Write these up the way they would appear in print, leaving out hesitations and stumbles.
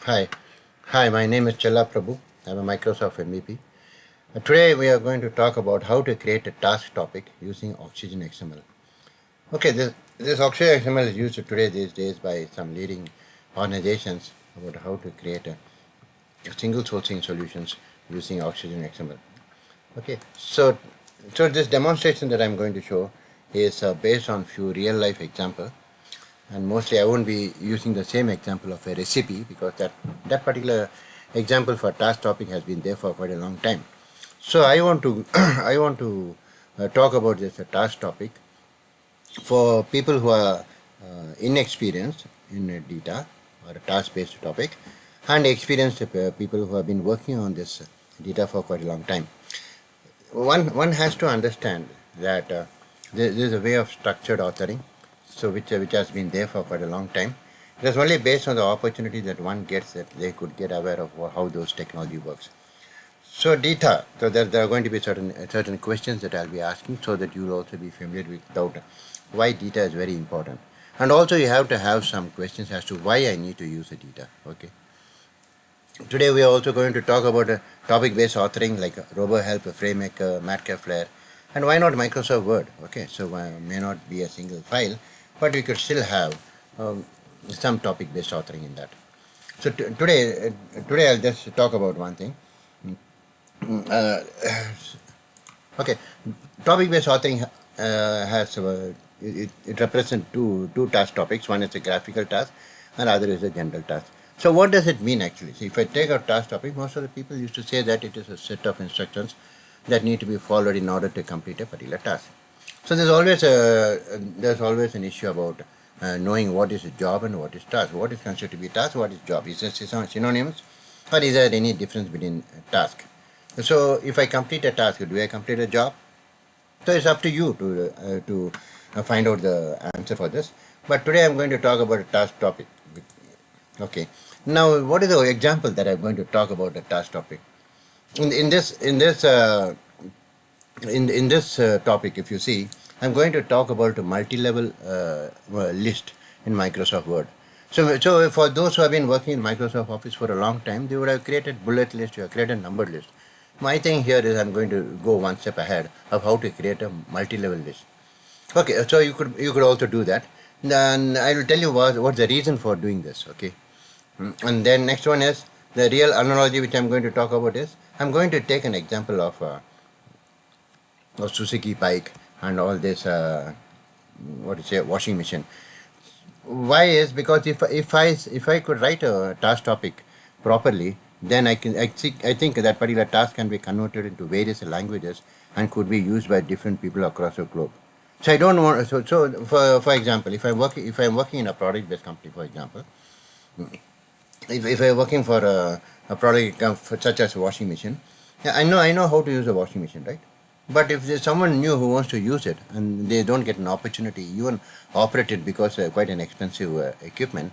Hi, my name is Chella Prabhu. I'm a Microsoft MVP. Today we are going to talk about how to create a task topic using OvygenXML. Okay, this OvygenXML is used today these days by some leading organizations about how to create a single sourcing solutions using OvygenXML. Okay, so this demonstration that I'm going to show is based on few real life examples, and mostly I won't be using the same example of a recipe because that particular example for task topic has been there for quite a long time. So I want to I want to talk about this task topic for people who are inexperienced in data or a task based topic, and experienced people who have been working on this data for quite a long time. One has to understand that there is a way of structured authoring, so which has been there for quite a long time. It is only based on the opportunity that one gets that they could get aware of how those technology works. So data, so there are going to be certain questions that I'll be asking, so that you will also be familiar with why data is very important, and also you have to have some questions as to why I need to use the data. Okay. Today we are also going to talk about a topic-based authoring like RoboHelp, FrameMaker, Matcaflare, and why not Microsoft Word? Okay, so may not be a single file, but we could still have some topic-based authoring in that. So today I'll just talk about one thing. Uh, okay, topic-based authoring has it represents two task topics. One is a graphical task, and other is a general task. So what does it mean actually? So if I take a task topic, most of the people used to say that it is a set of instructions that need to be followed in order to complete a particular task. So there's always an issue about knowing what is a job and what is task. What is considered to be task? What is job? Is it synonymous, or is there any difference between task? So if I complete a task, do I complete a job? So it's up to you to find out the answer for this. But today I'm going to talk about a task topic. Okay. Now, what is the example that I'm going to talk about a task topic? In this topic, if you see, I'm going to talk about a multi-level list in Microsoft Word. So for those who have been working in Microsoft Office for a long time, they would have created bullet list, you have created numbered list. My thing here is I'm going to go one step ahead of how to create a multi-level list. Okay, so you could also do that. Then I will tell you what's the reason for doing this. Okay, and then next one is the real analogy which I'm going to talk about is I'm going to take an example of Suzuki bike and all this what do you say washing machine. Why is because if I could write a task topic properly, then I think that particular task can be converted into various languages and could be used by different people across the globe. So I don't want so for example, if I'm working in a product based company, for example, if I'm working for a product such as a washing machine, yeah, I know how to use a washing machine, right? But if there's someone new who wants to use it and they don't get an opportunity, even operate it because quite an expensive equipment,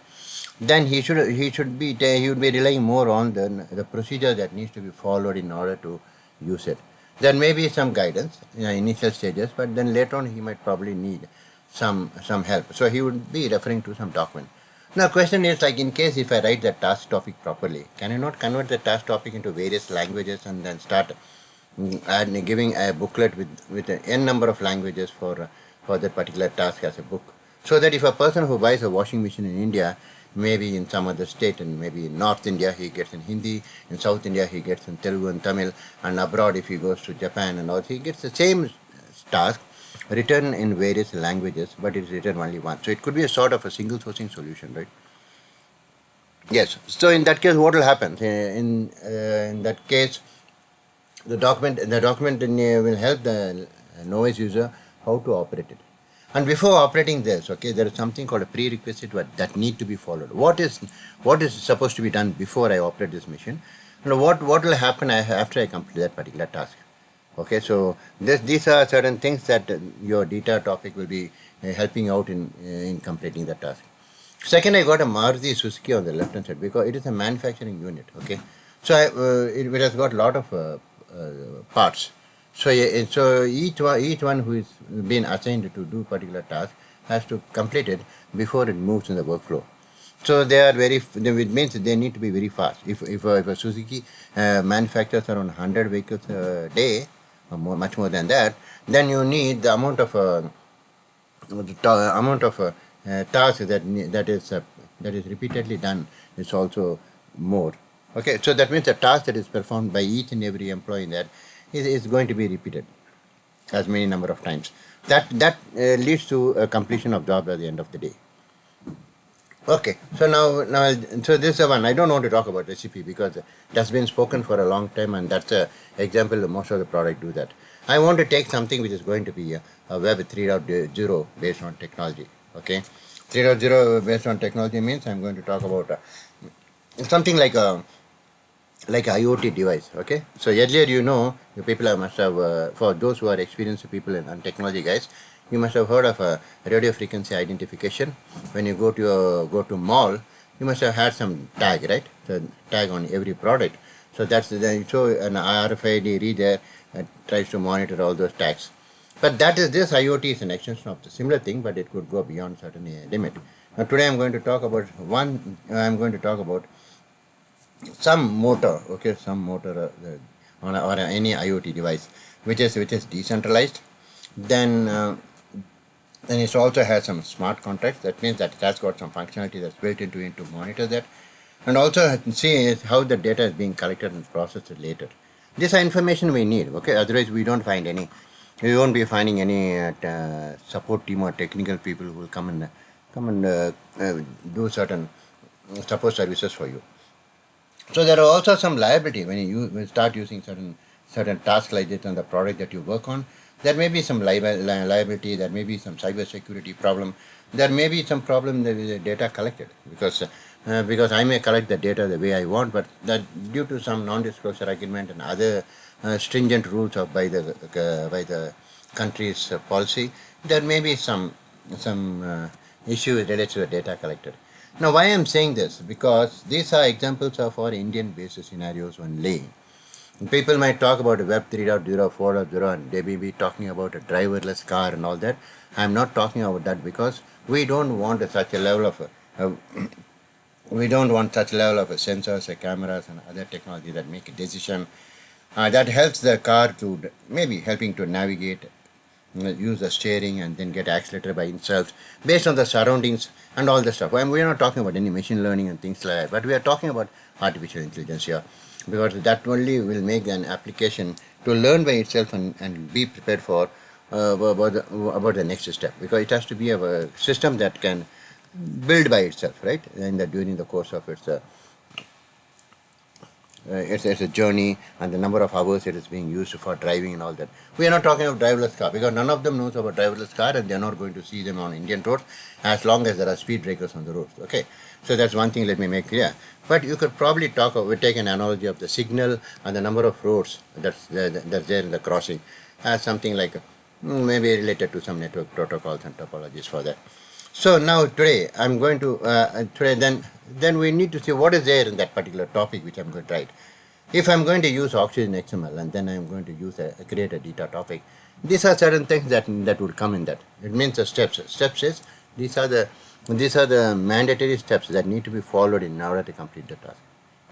then he would be relying more on the procedure that needs to be followed in order to use it. There may be some guidance in the initial stages, but then later on he might probably need some help. So he would be referring to some document. Now, question is like in case if I write the task topic properly, can I not convert the task topic into various languages and then start and giving a booklet with an n number of languages for that particular task as a book, so that if a person who buys a washing machine in India, maybe in some other state, and maybe in North India he gets in Hindi, in South India he gets in Telugu and Tamil, and abroad if he goes to Japan and all, he gets the same task written in various languages, but it's written only once. So it could be a sort of a single sourcing solution, right? Yes. So in that case, what will happen? In that case, the document will help the novice user how to operate it. And before operating this, okay, there is something called a prerequisite that need to be followed. What is supposed to be done before I operate this machine, and what will happen after I complete that particular task? Okay, so these are certain things that your data topic will be helping out in completing the task. Second, I got a Maruti Suzuki on the left hand side because it is a manufacturing unit. Okay, so it has got a lot of parts. So so each one who is been assigned to do particular task has to complete it before it moves in the workflow. So they are very, it means they need to be very fast. If a Suzuki manufactures around 100 vehicles a day, or more, much more than that, then you need the amount of task that is repeatedly done is also more. Okay, so that means the task that is performed by each and every employee in that is going to be repeated as many number of times. That leads to a completion of job at the end of the day. Okay, so so this is the one. I don't want to talk about recipe because that's been spoken for a long time, and that's a example. Most of the product do that. I want to take something which is going to be a Web 3.0 based on technology. Okay, 3.0 based on technology means I'm going to talk about something like a IoT device. Okay, so earlier, you people must have, for those who are experienced people in technology guys, you must have heard of radio frequency identification. When you go to mall, you must have had some tag, right? The tag on every product. So so an RFID reader tries to monitor all those tags. But this IoT is an extension of the similar thing, but it could go beyond certain limit. Now today I'm going to talk about some motor, okay, some motor or any IoT device, which is decentralized. Then then it also has some smart contracts. That means that it has got some functionality that's built into it to monitor that, and also see how the data is being collected and processed later. This are information we need. Okay, otherwise we don't find any. We won't be finding any support team or technical people who will come and do certain support services for you. So there are also some liability when you start using certain tasks like this on the product that you work on. There may be some liability. There may be some cyber security problem. There may be some problem with the data collected because I may collect the data the way I want, but that due to some non-disclosure agreement and other stringent rules by the country's policy, there may be some issues related to the data collected. Now, why I'm saying this? Because these are examples of our Indian-based scenarios only. People might talk about a Web 3.0, 4.0, and they may be talking about a driverless car and all that. I'm not talking about that because we don't want such a level of sensors, cameras, and other technology that make a decision that helps the car to maybe helping to navigate, use the steering and then get accelerated by itself based on the surroundings and all the stuff. We are not talking about any machine learning and things like that, but we are talking about artificial intelligence here because that only will make an application to learn by itself and be prepared for about the next step, because it has to be a system that can build by itself, right? And during the course of it's a journey and the number of hours it is being used for driving and all that. We are not talking of driverless car because none of them knows about driverless car and they are not going to see them on Indian roads as long as there are speed breakers on the roads. Okay, so that's one thing let me make clear. But you could probably we take an analogy of the signal and the number of roads that's there in the crossing as something like maybe related to some network protocols and topologies for that. So now today I'm going to then we need to see what is there in that particular topic which I'm going to write. If I'm going to use OvygenXML and then I'm going to create a data topic, these are certain things that will come in that. It means the steps. Steps is these are the mandatory steps that need to be followed in order to complete the task.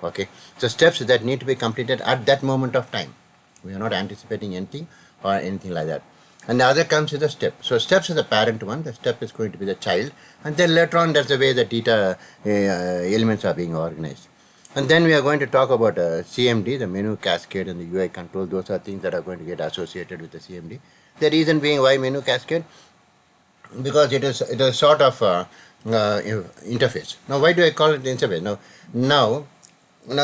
Okay, so steps that need to be completed at that moment of time. We are not anticipating anything or anything like that. And the other comes with a step. So steps is the parent one, the step is going to be the child, and then later on that's the way the data elements are being organized. And then we are going to talk about CMD, the menu cascade and the UI control. Those are things that are going to get associated with the CMD. The reason being why menu cascade, because it is sort of interface. Now why do I call it interface? Now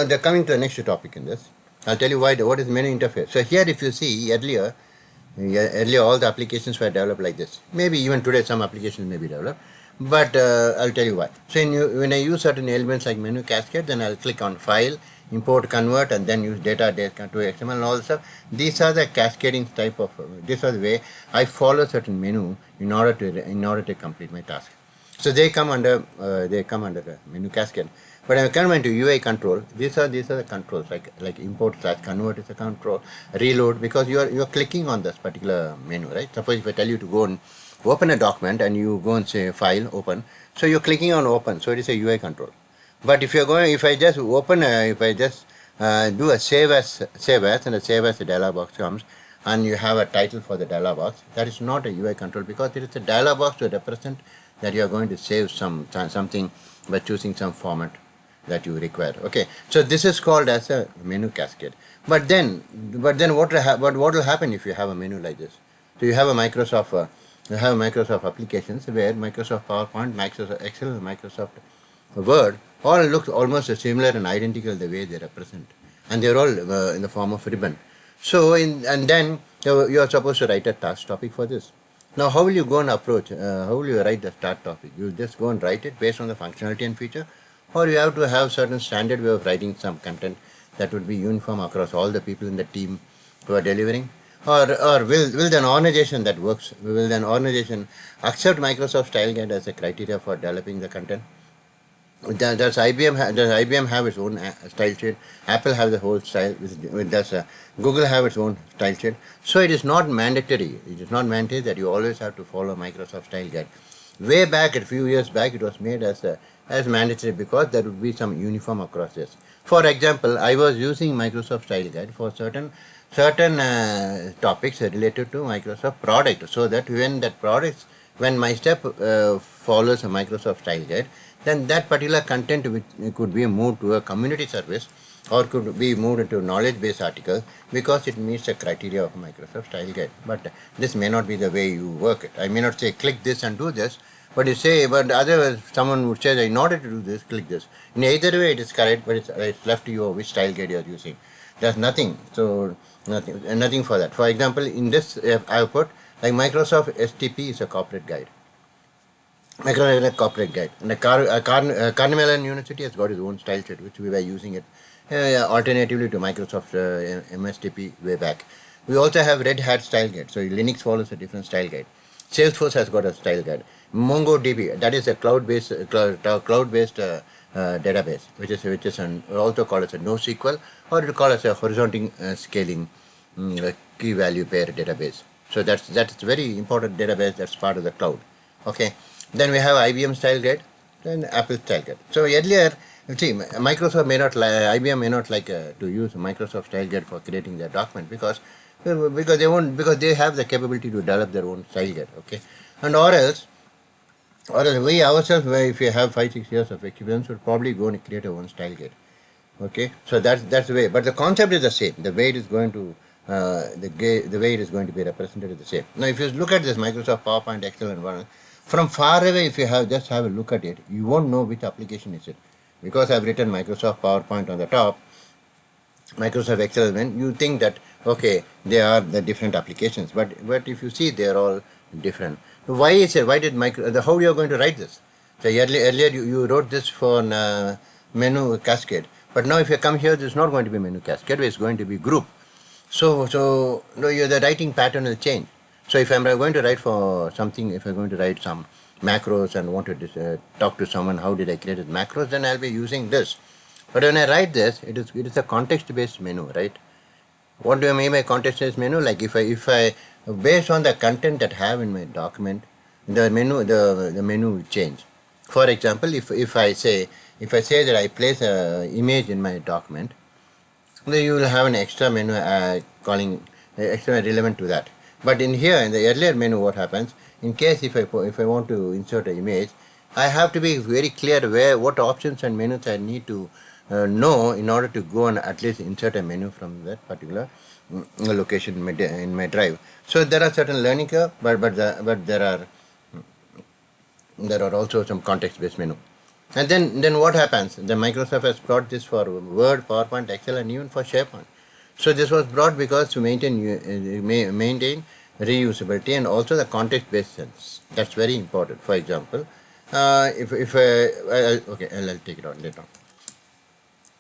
they're coming to the next topic in this. I'll tell you why. What is menu interface? So here if you see earlier all the applications were developed like this. Maybe even today some applications may be developed, but I'll tell you why. So when I use certain elements like menu cascade, then I'll click on file, import, convert, and then use data to XML and all this stuff. These are the cascading type of. This is the way I follow certain menu in order to complete my task. So they come under the menu cascade. But when I come into UI control, these are the controls like import / convert is a control, reload, because you are clicking on this particular menu, right? Suppose if I tell you to go open a document and you go and say file open, so you're clicking on open, so it is a UI control. But if you're going, if I just open if I just do a save as and a save as, the dialog box comes and you have a title for the dialog box, that is not a UI control because it is a dialog box to represent that you are going to save something by choosing some format that you require. Okay, so this is called as a menu cascade. But then what will happen if you have a menu like this? So you have a Microsoft applications where Microsoft PowerPoint, Microsoft Excel, Microsoft Word all look almost similar and identical the way they represent, and they're all in the form of ribbon. So and then you are supposed to write a task topic for this. Now how will you go and approach? How will you write the start topic? You just go and write it based on the functionality and feature, or you have to have certain standard way of writing some content that would be uniform across all the people in the team who are delivering. Or will an organization that works, will an organization accept Microsoft Style Guide as a criteria for developing the content? Does IBM have its own style sheet? Apple have the whole style. Does Google have its own style sheet? So it is not mandatory. It is not mandatory that you always have to follow Microsoft Style Guide. Way back, a few years back, it was made as mandatory because there would be some uniform across this. For example, I was using Microsoft Style Guide for certain topics related to Microsoft product, so that when my step follows a Microsoft Style Guide, then that particular content could be moved to a community service or could be moved into knowledge base article because it meets the criteria of Microsoft Style Guide. But this may not be the way you work it. I may not say click this and do this, but you say, but otherwise someone would say that in order to do this, click this. In either way it is correct, but it's left to you which style guide you are using. There's nothing, so nothing for that. For example, in this I have put like Microsoft STP is a corporate guide. Microsoft corporate guide. And Carnegie Mellon University has got its own style sheet, which we were using it alternatively to Microsoft MSTP way back. We also have Red Hat style guide. So Linux follows a different style guide. Salesforce has got a style guide. MongoDB, that is a cloud-based database, which is also called as a NoSQL, or it called as a horizontal scaling key value pair database. So that's a very important database that's part of the cloud. Okay. Then we have IBM style guide, then Apple style guide. So earlier, see, Microsoft may not IBM may not like to use Microsoft style guide for creating their document because they have the capability to develop their own style guide. Okay, and or else we ourselves, if we have 5-6 years of experience, would probably go and create our own style guide. Okay, so that's the way. But the concept is the same. The way it is going to the way it is going to be represented is the same. Now, if you look at this Microsoft PowerPoint, Excel, and Word, from far away, if you just have a look at it, you won't know which application is it, because I've written Microsoft PowerPoint on the top, Microsoft Excel, when you think that okay, they are the different applications, but if you see, they are all different. Why is it? Why did how you are going to write this? So earlier you wrote this for menu cascade, but now if you come here, this is not going to be menu cascade, it's going to be group. So no, the writing pattern will change. So if I'm going to write for something, if I'm going to write some macros and want to talk to someone, how did I create the macros, then I'll be using this. But when I write this, it is a context-based menu, right? What do I mean by context-based menu? Like if I based on the content that I have in my document, the menu will change. For example, if I say that I place an image in my document, then you will have an extra menu calling extra relevant to that. But in here, in the earlier menu, what happens, in case if I want to insert an image, I have to be very clear what options and menus I need to know in order to go and at least insert a menu from that particular location in my drive. So there are certain learning curve, but there are also some context-based menu. And then what happens? The Microsoft has brought this for Word, PowerPoint, Excel, and even for SharePoint. So this was brought because to maintain reusability and also the context-based sense. That's very important. For example, I'll take it on later on.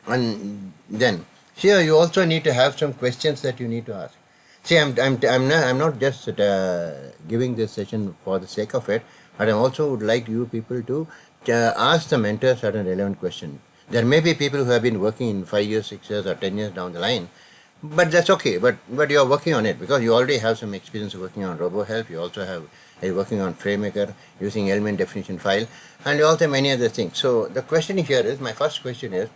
And then here you also need to have some questions that you need to ask. See, I'm not just giving this session for the sake of it, but I also would like you people to ask the mentor certain relevant questions. There may be people who have been working in 5 years, 6 years, or 10 years down the line, But that's okay. But you are working on it because you already have some experience working on RoboHelp. You also have working on FrameMaker using element definition file, and you also have many other things. So the question here is, my first question is,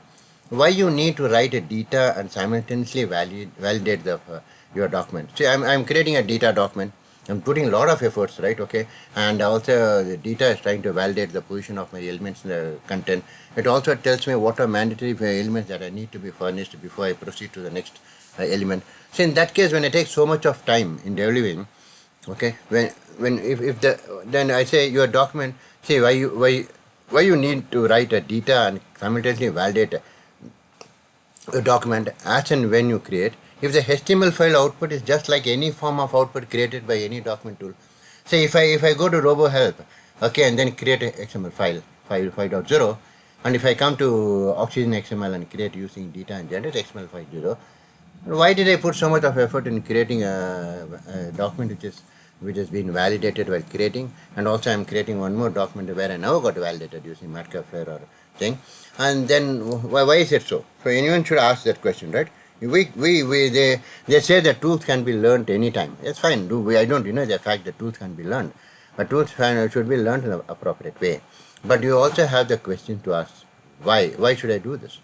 why you need to write a data and simultaneously validate the your document. See, I'm creating a data document. I'm putting a lot of efforts, right? Okay, and also the data is trying to validate the position of my elements in the content. It also tells me what are mandatory elements that I need to be furnished before I proceed to the next element. So in that case, when I take so much of time in developing, okay, when if the then I say your document, see why you need to write a data and simultaneously validate a document as and when you create. If the HTML file output is just like any form of output created by any document tool, say if I go to RoboHelp, okay, and then create a XML file 5.0, and if I come to Oxygen XML and create using data and generate XML 5.0, why did I put so much of effort in creating a document which has been validated while creating, and also I'm creating one more document where I now got validated using Metcalfe or thing, and then why is it so? So anyone should ask that question, right? They say that tools can be learned anytime. It's fine. I don't deny the fact that tools can be learned, but tools should be learned in an appropriate way. But you also have the question to ask, why? Why should I do this?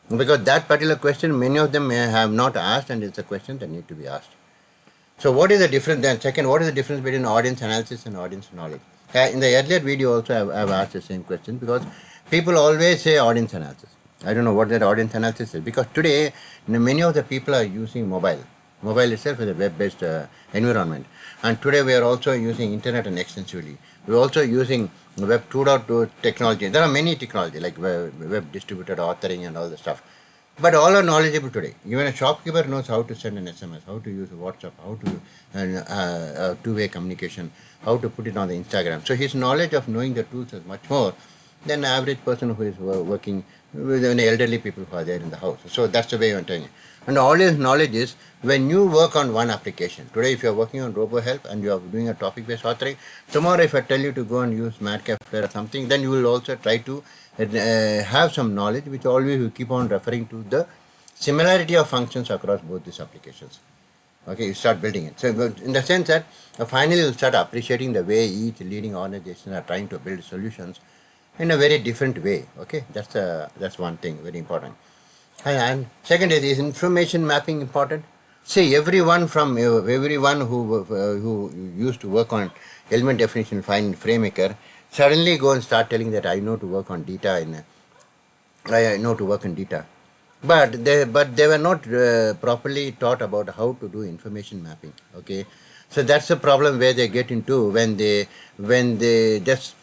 Because that particular question, many of them may have not asked, and it's a question that need to be asked. So what is the difference then? Second, what is the difference between audience analysis and audience knowledge? In the earlier video also I've asked the same question because people always say audience analysis. I don't know what that audience analysis is because today many of the people are using mobile. Mobile itself is a web-based environment. And today we are also using internet and extensively. We're also using web 2.2 technology. There are many technology like web distributed authoring and all the stuff. But all are knowledgeable today. Even a shopkeeper knows how to send an SMS, how to use WhatsApp, how to two-way communication, how to put it on the Instagram. So his knowledge of knowing the tools is much more than the average person who is working with the elderly people who are there in the house. So that's the way I'm telling you. And all his knowledge is when you work on one application. Today, if you are working on RoboHelp and you are doing a topic-based authoring, tomorrow if I tell you to go and use Madcafe or something, then you will also try to have some knowledge which always will keep on referring to the similarity of functions across both these applications. Okay, you start building it. So in the sense that finally you'll start appreciating the way each leading organizations are trying to build solutions in a very different way. Okay, that's one thing very important. And second is information mapping important? See, everyone who used to work on element definition file in FrameMaker suddenly go and start telling that I know to work on data I know to work in data. But they were not properly taught about how to do information mapping. Okay, so that's the problem where they get into when they just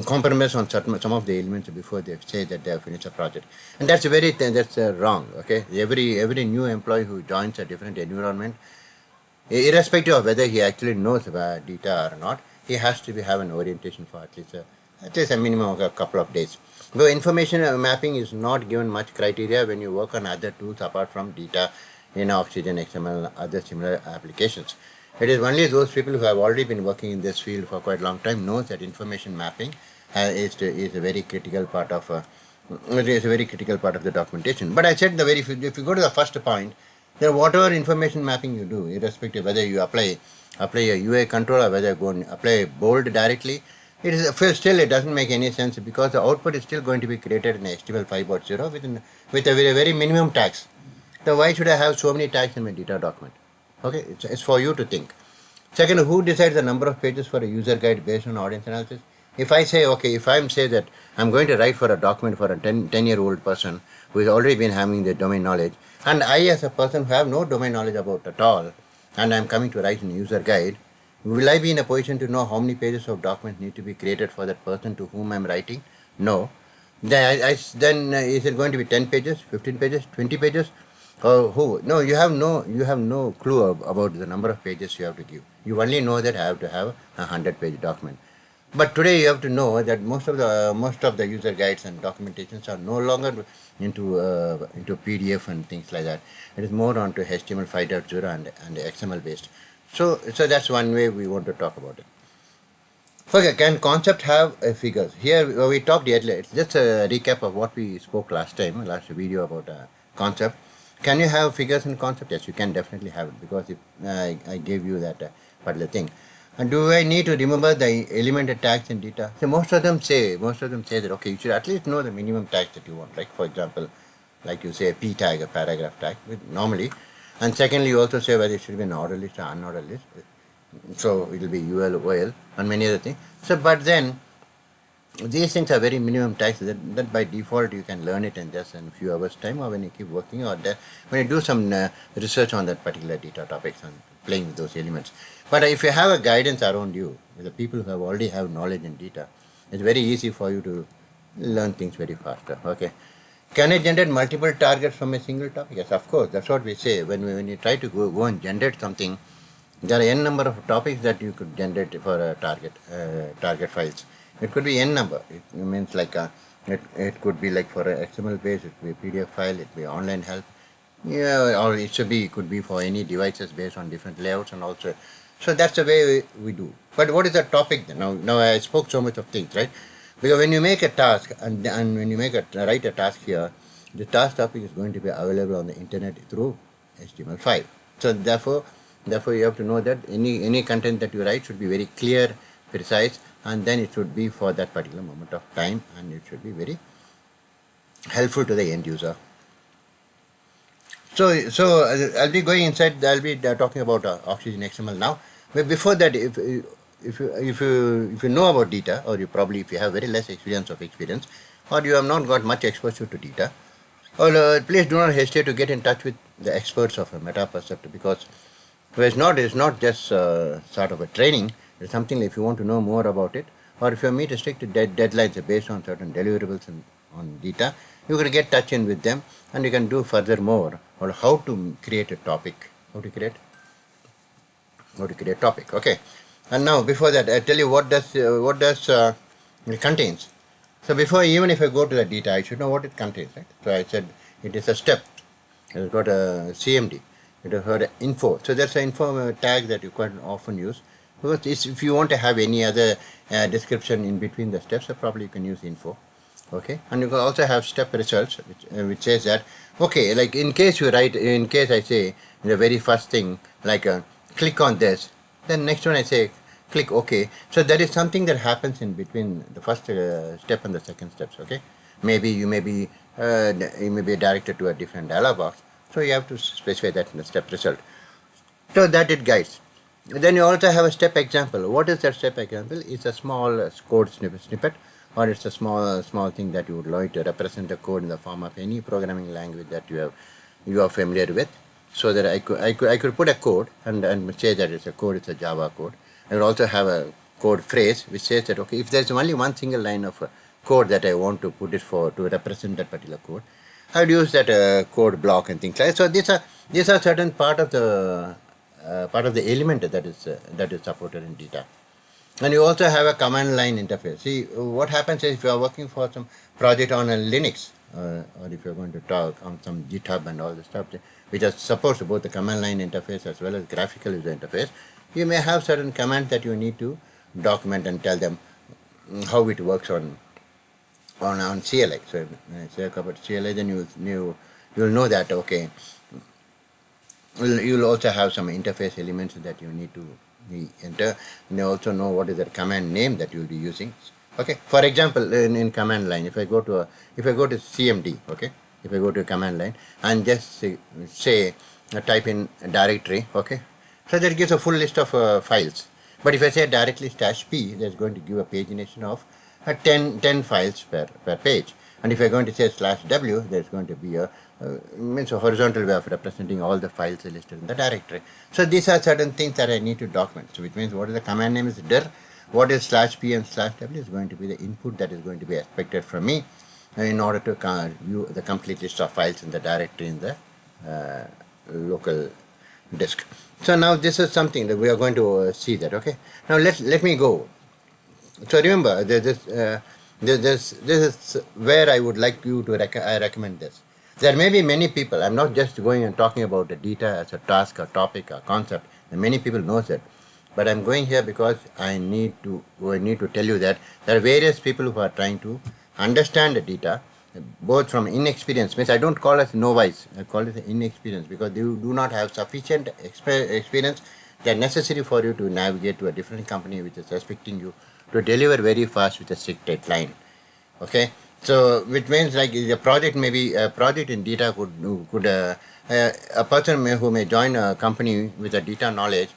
compromise on some of the elements before they say that they have finished a project, and that's wrong. Okay, every new employee who joins a different environment, irrespective of whether he actually knows about data or not, he has to have an orientation for at least a minimum of a couple of days. Though information mapping is not given much criteria when you work on other tools apart from data in Oxygen XML and other similar applications. It is only those people who have already been working in this field for quite a long time knows that information mapping is a very critical part of the documentation. But I said if you go to the first point, then whatever information mapping you do, irrespective whether you apply a UI controller, whether you go and apply bold directly, it doesn't make any sense because the output is still going to be created in HTML 5.0 with a very minimum tags. So why should I have so many tags in my data document? Okay, it's for you to think. Second, who decides the number of pages for a user guide based on audience analysis? If I say, okay, if I say that I'm going to write for a document for a 10-year-old person who has already been having the domain knowledge, and I as a person who have no domain knowledge about at all, and I'm coming to write a user guide, will I be in a position to know how many pages of document need to be created for that person to whom I'm writing? No. Then is it going to be 10 pages, 15 pages, 20 pages? Who? No, you have no clue about the number of pages you have to give. You only know that I have to have a 100-page document. But today you have to know that most of the user guides and documentations are no longer into PDF and things like that. It is more onto HTML 5.0 and XML based. So that's one way we want to talk about it. Okay, can concept have figures? Here we talked earlier. It's just a recap of what we spoke last video about concept. Can you have figures and concept? Yes, you can definitely have it, because if I gave you that particular thing. And do I need to remember the element tags and data? So most of them say that, okay, you should at least know the minimum tags that you want. Like for example, like you say a p tag, a paragraph tag, normally. And secondly, you also say whether it should be an order list or unordered list. So it will be UL, OL, and many other things. So, but then these things are very minimum tags that by default you can learn it in just a few hours time, or when you keep working, or that when you do some research on that particular data topics and playing with those elements. But if you have a guidance around you with the people who have already have knowledge in data, it's very easy for you to learn things very faster. Okay. Can I generate multiple targets from a single topic? Yes, of course. That's what we say. When you try to go and generate something, there are n number of topics that you could generate for a target files. It could be n number. It means like it could be like for an XML page, it could be a PDF file, it could be online help. Yeah, or it could be for any devices based on different layouts and also. So that's the way we do. But what is the topic then? Now I spoke so much of things, right? Because when you make a task and when you write a task here, the task topic is going to be available on the internet through HTML5. So therefore you have to know that any content that you write should be very clear, precise, and then it should be for that particular moment of time, and it should be very helpful to the end user. So I'll be going inside. I'll be talking about OvygenXML now. But before that, if you know about data, or if you have very less experience, or you have not got much exposure to data, or please do not hesitate to get in touch with the experts of a meta perceptor, because it's not just sort of a training. It's something if you want to know more about it, or if you meet a strict deadlines based on certain deliverables and on data, you can get touch in with them, and you can do further more on how to create a topic, how to create topic. Okay, and now before that, I tell you what does it contains. So before, even if I go to the data, I should know what it contains, right? So I said it is a step. It's got a CMD. It has got an info. So that's an info tag that you quite often use. Because if you want to have any other description in between the steps, so probably you can use info. Okay, and you can also have step results, which says that, okay, like in case I say the very first thing, like click on this, then next one I say click OK. So there is something that happens in between the first step and the second steps. Okay, maybe you may be directed to a different dialog box, so you have to specify that in the step result, so that it guides. Then you also have a step example. What is that step example? It's a small code snippet, or it's a small thing that you would like to represent the code in the form of any programming language that you are familiar with. So that I could put a code and say that it's a Java code. I would also have a code phrase which says that, okay, if there's only one single line of code that I want to put it to represent that particular code, I would use that code block and things like that. So these are certain part of the element that is supported in data. And you also have a command line interface. See, what happens is if you are working for some project on a Linux, or if you're going to talk on some GitHub and all the stuff, which supports both the command line interface as well as graphical user interface, you may have certain commands that you need to document and tell them how it works on CLI. So when I say about CLI, then you'll know that, okay, you'll also have some interface elements that you need to enter, and you also know what is the command name that you'll be using. Okay, for example, in command line, if I go to CMD, okay, if I go to a command line and just say type in directory, okay, so that gives a full list of files. But if I say directly /p, that's going to give a pagination of 10 files per page. And if you're going to say /w, there's going to be a horizontal way of representing all the files listed in the directory. So these are certain things that I need to document. So which means what is the command name is dir, what is /p and /w is going to be the input that is going to be expected from me in order to view the complete list of files in the directory in the local disk. So now this is something that we are going to see that. Okay. Now let me go. So remember, this is where I would like you to recommend this. There may be many people. I'm not just going and talking about the data as a task, a topic, a concept. And many people know that, but I'm going here because I need to tell you that there are various people who are trying to understand the data both from inexperience, means I don't call it novice, I call it inexperience, because you do not have sufficient experience that necessary for you to navigate to a different company which is expecting you to deliver very fast with a strict deadline. Okay, so which means like the project, maybe a project in data a person who may join a company with a data knowledge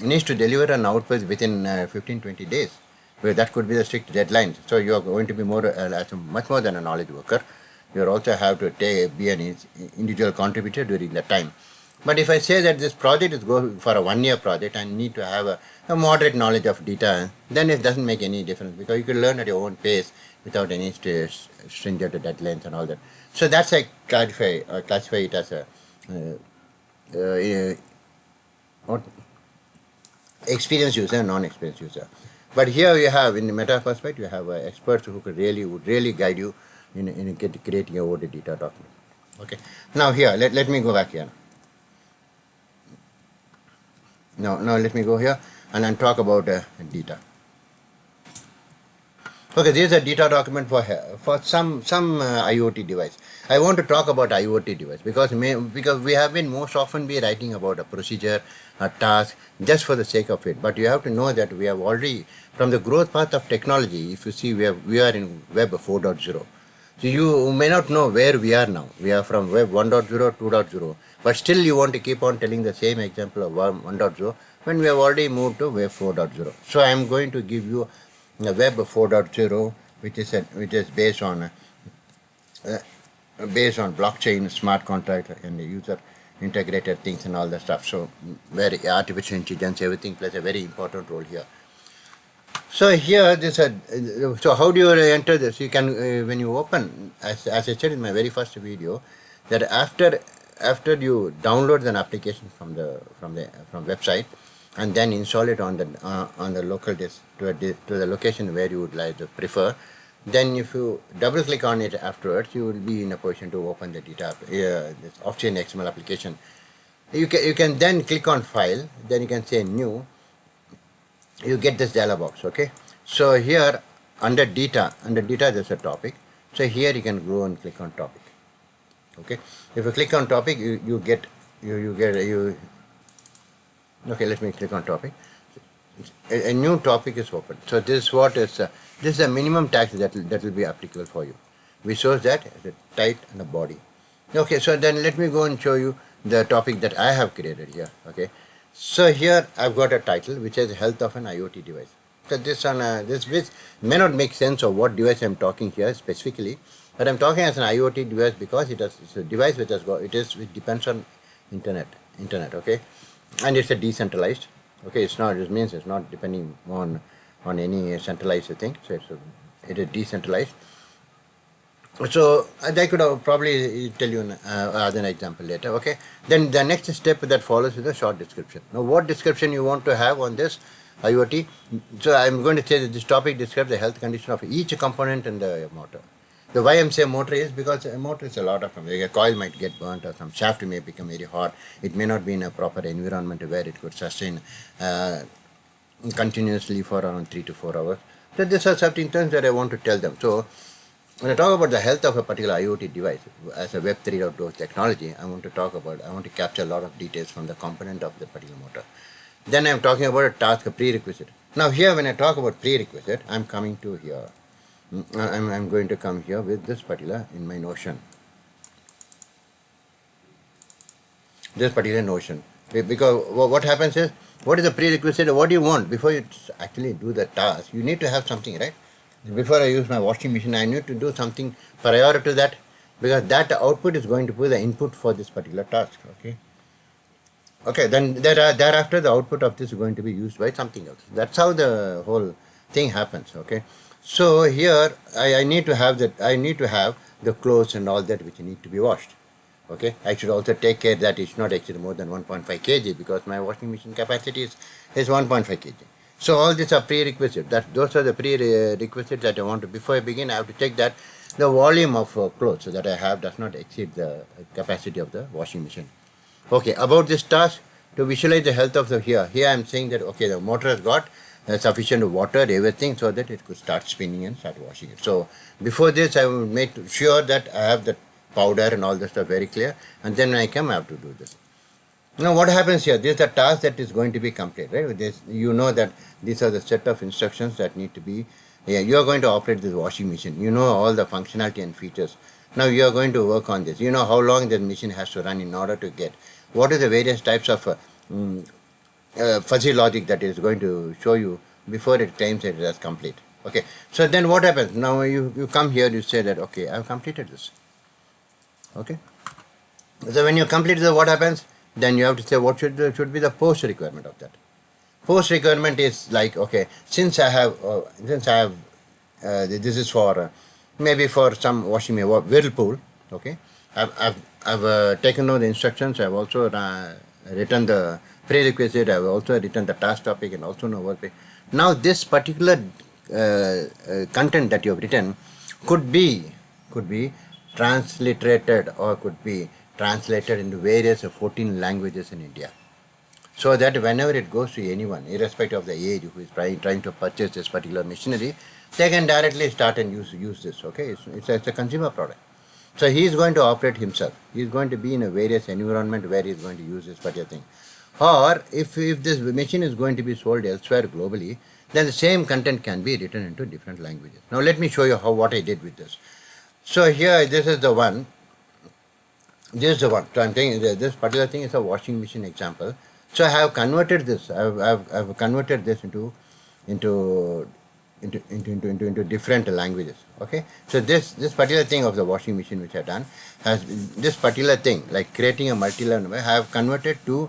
needs to deliver an output within 15-20 days. Well, that could be the strict deadline. So you are going to be much more than a knowledge worker. You also have to be an individual contributor during that time. But if I say that this project is going for a 1 year project and need to have a moderate knowledge of data, then it doesn't make any difference, because you can learn at your own pace without any stringent deadlines and all that. So that's I classify it as a what experienced user, non-experienced user. But here you have, in the meta perspective, you have experts who would really guide you in creating a OD data document. Okay. Now here, let me go back here. Now let me go here and then talk about data. Okay, this is a data document for some IoT device. I want to talk about IoT device because we have been most often be writing about a procedure, a task, just for the sake of it. But you have to know that we have already, from the growth path of technology, if you see, we are in Web 4.0. So you may not know where we are now. We are from Web 1.0, 2.0, but still you want to keep on telling the same example of 1.0 when we have already moved to Web 4.0. So I am going to give you a Web 4.0, which is based on blockchain, smart contract, and the user integrated things and all that stuff. So where artificial intelligence, everything plays a very important role here. So here, so how do you enter this? You can, when you open, as I said in my very first video, that after you download an application from website, and then install it on the local disk to the location where you would like to prefer, then if you double click on it afterwards, you will be in a position to open the data, this OvygenXML application. You can then click on file, then you can say new. You get this dialog box. Okay, so here under data there's a topic. So here you can go and click on topic. Okay, if you click on topic, you get. Okay, let me click on topic. A new topic is open. So this is a minimum tax that will be applicable for you. We shows that as a title and a body. Okay, so then let me go and show you the topic that I have created here. Okay, so here I've got a title which is health of an IoT device. So this which may not make sense of what device I'm talking here specifically, but I'm talking as an IoT device because it's a device which depends on internet. Okay, and it's a decentralized. Okay, it means it's not depending on any centralized thing. So it is decentralized. So I could probably tell you an example later. Okay, then the next step that follows is a short description. Now, what description you want to have on this IoT? So I'm going to say that this topic describes the health condition of each component in the motor. The why I'm saying motor is because a motor is a lot of a coil might get burnt, or some shaft may become very hot. It may not be in a proper environment where it could sustain continuously for around 3 to 4 hours. So these are certain things that I want to tell them. So when I talk about the health of a particular IoT device as a Web 3.0 technology, I want to capture a lot of details from the component of the particular motor. Then I'm talking about a task, a prerequisite. Now here, when I talk about prerequisite, I'm coming to here. I'm going to come here with this particular in my Notion. This particular Notion. Because what happens is, what is the prerequisite? What do you want before you actually do the task? You need to have something, right? Before I use my washing machine, I need to do something prior to that, because that output is going to be the input for this particular task. Okay, then thereafter the output of this is going to be used by something else. That's how the whole thing happens. Okay, so here I need to have the clothes and all that which need to be washed. Okay, I should also take care that it should not exceed more than 1.5 kg, because my washing machine capacity is 1.5 kg. So all these are prerequisites. Those are the prerequisites that I want to. Before I begin, I have to check that the volume of clothes that I have does not exceed the capacity of the washing machine. Okay, about this task, to visualize the health of the here I am saying that okay, the motor has got sufficient water, everything, so that it could start spinning and start washing it. So before this, I will make sure that I have the powder and all this stuff very clear, and then when I come, I have to do this. Now what happens here? This is the task that is going to be complete, right? With this, you know that these are the set of instructions that need to be. Yeah, you are going to operate this washing machine. You know all the functionality and features. Now you are going to work on this. You know how long the machine has to run in order to get. What are the various types of fuzzy logic that is going to show you before it claims that it is complete. Okay. So then what happens? Now you come here, you say that, okay, I have completed this. Okay. So when you complete this, what happens? Then you have to say what should be the post requirement of that. Post requirement is like, okay, since I have this is for maybe for some washing machine whirlpool. Okay, I've taken note the instructions. I've also written the prerequisite. I've also written the task topic and also know what. Now this particular content that you have written could be transliterated or could be translated into various 14 languages in India. So that whenever it goes to anyone, irrespective of the age, who is trying to purchase this particular machinery, they can directly start and use this. Okay, it's a consumer product. So he is going to operate himself. He is going to be in a various environment where he is going to use this particular thing. Or if this machine is going to be sold elsewhere globally, then the same content can be written into different languages. Now let me show you what I did with this. So here, this is the one. This is the one. So I'm saying this particular thing is a washing machine example. So I have converted this. I've converted this into different languages. Okay. So this particular thing of the washing machine which I have done has this particular thing like creating a multi-language. I have converted to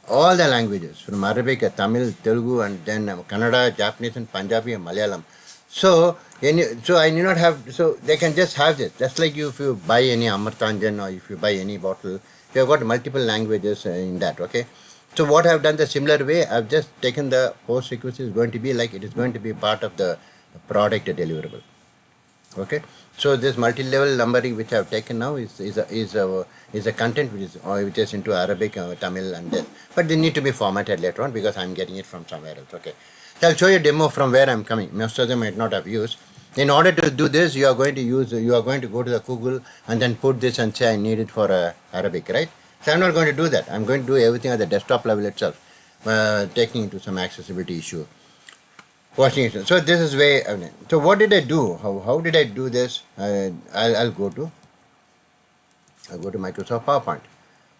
all the languages from Arabic, Tamil, Telugu, and then Kannada, Japanese, and Punjabi and Malayalam. So I need not have. So they can just have this. Just like if you buy any Amartanjan or if you buy any bottle, you have got multiple languages in that. Okay. So what I have done the similar way, I have just taken the post request is going to be like it is going to be part of the product deliverable. Okay. So this multi-level numbering which I have taken now is a content which is into Arabic, Tamil, and this. But they need to be formatted later on because I am getting it from somewhere else. Okay. So I'll show you a demo from where I am coming. Most of them might not have used. In order to do this, you are going to go to the Google and then put this and say I need it for Arabic, right? So I'm not going to do that. I'm going to do everything at the desktop level itself, taking into some accessibility issue. Watching it. So this is way. So what did I do? How did I do this? I'll go to Microsoft PowerPoint.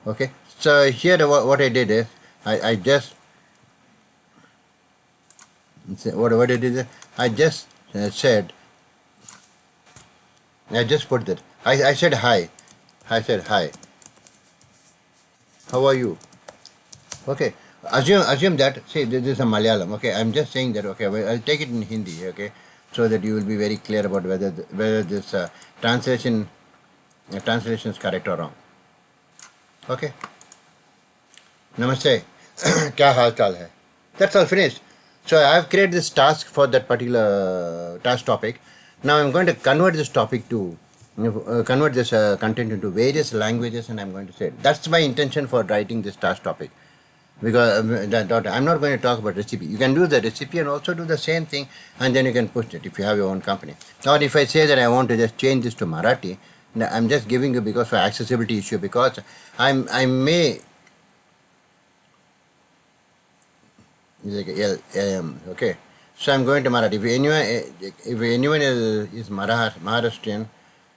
Okay. So here what I did is I just what I did is I just said I just put that. I said hi. I said hi. How are you? Okay. Assume that, say this is a Malayalam. Okay. I'm just saying that. Okay. Well, I'll take it in Hindi. Okay. So that you will be very clear about whether this translation is correct or wrong. Okay. Namaste. Kya haal chal hai? That's all finished. So I have created this task for that particular task topic. Now I'm going to convert this topic to convert this content into various languages, and I'm going to say that's my intention for writing this task topic, because I'm not going to talk about recipe. You can do the recipe and also do the same thing, and then you can push it if you have your own company. Or if I say that I want to just change this to Marathi, I'm just giving you because for accessibility issue, because I may like okay. So I'm going to Marathi. If anyone is Maharashtrian,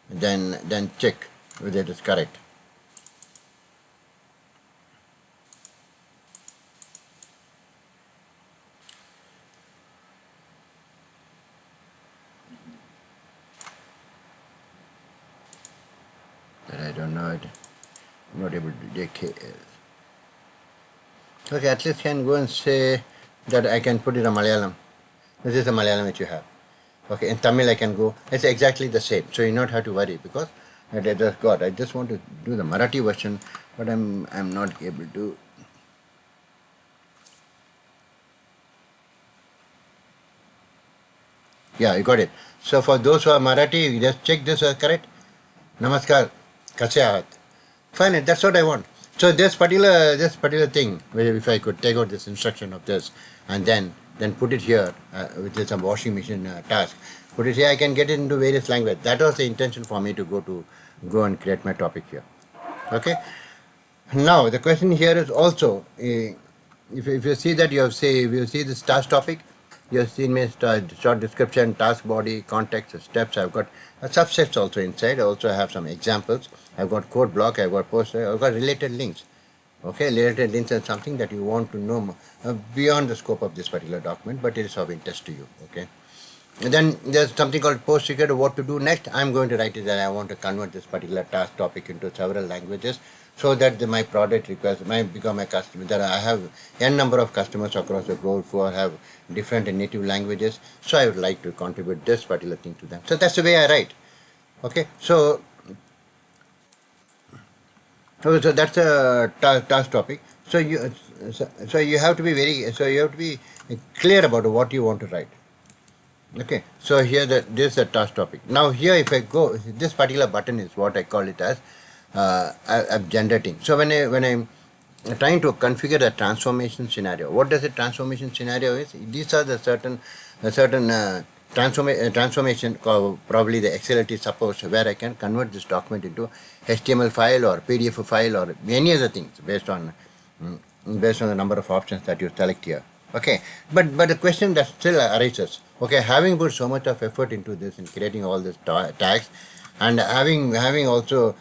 then check whether it is correct. But I don't know it. I'm not able to take. Okay, at least can go and say that I can put it in Malayalam. This is the Malayalam which you have. Okay, in Tamil I can go. It's exactly the same. So you don't have to worry, because I just want to do the Marathi version, but I'm not able to. Yeah, you got it. So for those who are Marathi, you just check this correct. Namaskar, kaise ahat. Fine, that's what I want. So this particular thing, if I could take out this instruction of this and then then put it here, which is a washing machine task. Put it here, I can get it into various languages. That was the intention for me to go and create my topic here. Okay. Now the question here is also, if you see that if you see this task topic, you have seen me short description, task body, context, steps. I've got subsets also inside. I also have some examples. I've got code block. I've got poster. I've got related links. Okay, related links are something that you want to know beyond the scope of this particular document, but it is of interest to you. Okay. And then there's something called post trigger. What to do next? I'm going to write it that I want to convert this particular task topic into several languages so that my product requires might become a customer. That I have n number of customers across the globe who have different native languages. So I would like to contribute this particular thing to them. So that's the way I write. Okay. So that's a task topic. So you have to be clear about what you want to write. Okay, so here this is a task topic. Now here if I go, this particular button is what I call it as I'm generating. So when I'm trying to configure a transformation scenario, what does a transformation scenario is? These are the certain transformation, probably the XLT suppose, where I can convert this document into HTML file or PDF file or any other things based on the number of options that you select here. Okay, but the question that still arises, okay, having put so much of effort into this in creating all these tags, and having also,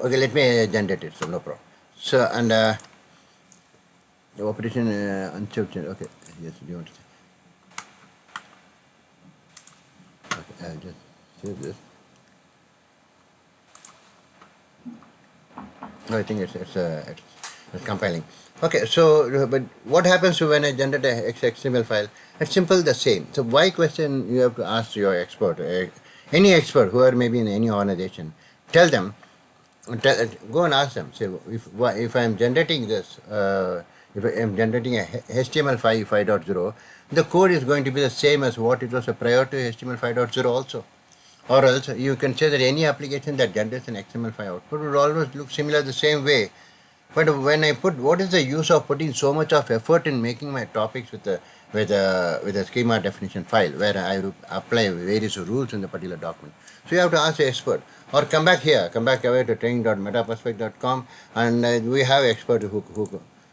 okay, let me generate it, so no problem. So and the operation unchanged. Okay, yes, you want to say. Okay, I'll just save this. No, I think it's compiling. Okay, so but what happens when I generate a XML file? It's simple, the same. So why question you have to ask your expert, any expert who are maybe in any organization, tell them, go and ask them. Say if I am generating this, if I am generating a HTML5 5.0, the code is going to be the same as what it was prior to HTML 5.0 also. Or else you can say that any application that generates an XML5 output would always look similar the same way. But when I put, what is the use of putting so much of effort in making my topics with a schema definition file where I apply various rules in the particular document? So you have to ask the expert, or come back away to training.metaperspect.com, and we have experts who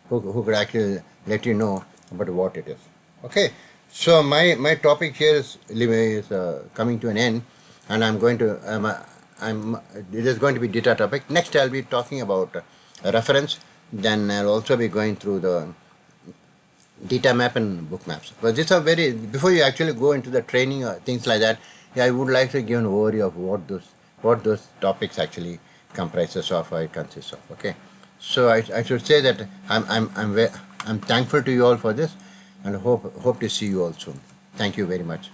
could actually let you know about what it is. Okay, so my topic here is coming to an end, and I'm going to it is going to be data topic. Next I'll be talking about a reference, then I'll also be going through the data map and book maps. But these are before you actually go into the training or things like that, yeah, I would like to give an overview of what those topics actually comprises of or it consists of. Okay, so I should say that I'm thankful to you all for this, and hope to see you all soon. Thank you very much.